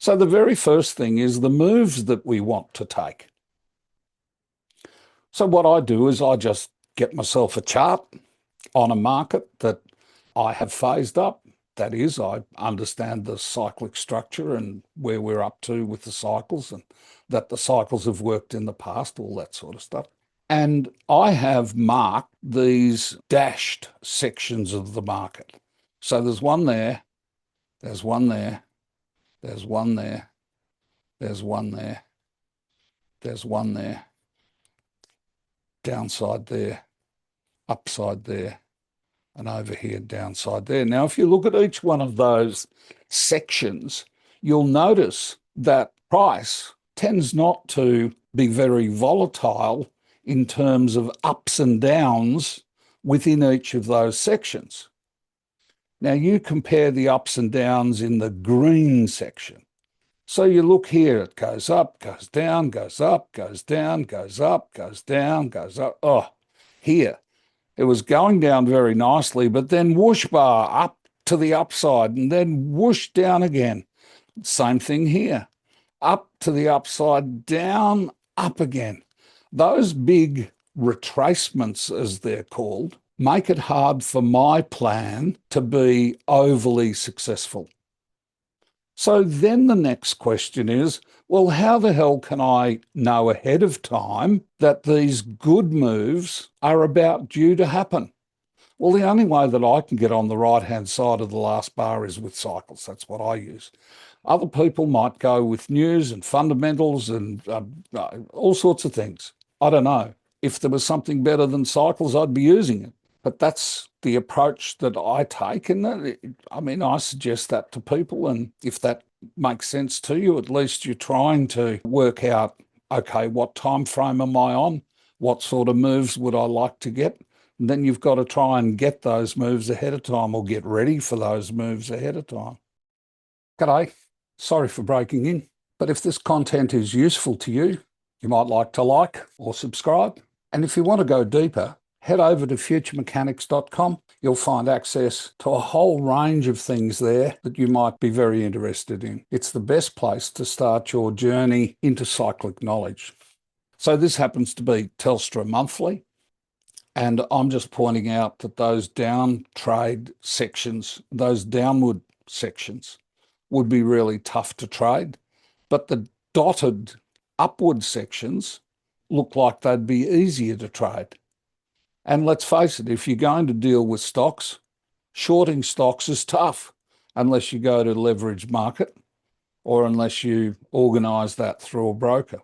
So the very first thing is the moves that we want to take. So what I do is I just get myself a chart on a market that I have phased up. That is, I understand the cyclic structure and where we're up to with the cycles and that the cycles have worked in the past, all that sort of stuff. And I have marked these dashed sections of the market. So there's one there, there's one there, there's one there, there's one there, there's one there, downside there, upside there, and over here, downside there. Now, if you look at each one of those sections, you'll notice that price tends not to be very volatile in terms of ups and downs within each of those sections. Now, you compare the ups and downs in the green section. So you look here, it goes up, goes down, goes up, goes down, goes up, goes down, goes up. Oh, here. It was going down very nicely, but then whoosh bar up to the upside and then whoosh down again. Same thing here. Up to the upside, down, up again. Those big retracements, as they're called, make it hard for my plan to be overly successful. So then the next question is, well, how the hell can I know ahead of time that these good moves are about due to happen? Well, the only way that I can get on the right-hand side of the last bar is with cycles. That's what I use. Other people might go with news and fundamentals and all sorts of things. I don't know. If there was something better than cycles, I'd be using it. But that's the approach that I take. And I suggest that to people. And if that makes sense to you, at least you're trying to work out, okay, what time frame am I on? What sort of moves would I like to get? And then you've got to try and get those moves ahead of time or get ready for those moves ahead of time. G'day. Sorry for breaking in. But if this content is useful to you, you might like or subscribe. And if you want to go deeper, head over to futuremechanics.com. You'll find access to a whole range of things there that you might be very interested in. It's the best place to start your journey into cyclic knowledge. So this happens to be Telstra Monthly, and I'm just pointing out that those down trade sections, those downward sections, would be really tough to trade, but the dotted upward sections look like they'd be easier to trade. And let's face it, if you're going to deal with stocks, shorting stocks is tough unless you go to leverage market or unless you organise that through a broker.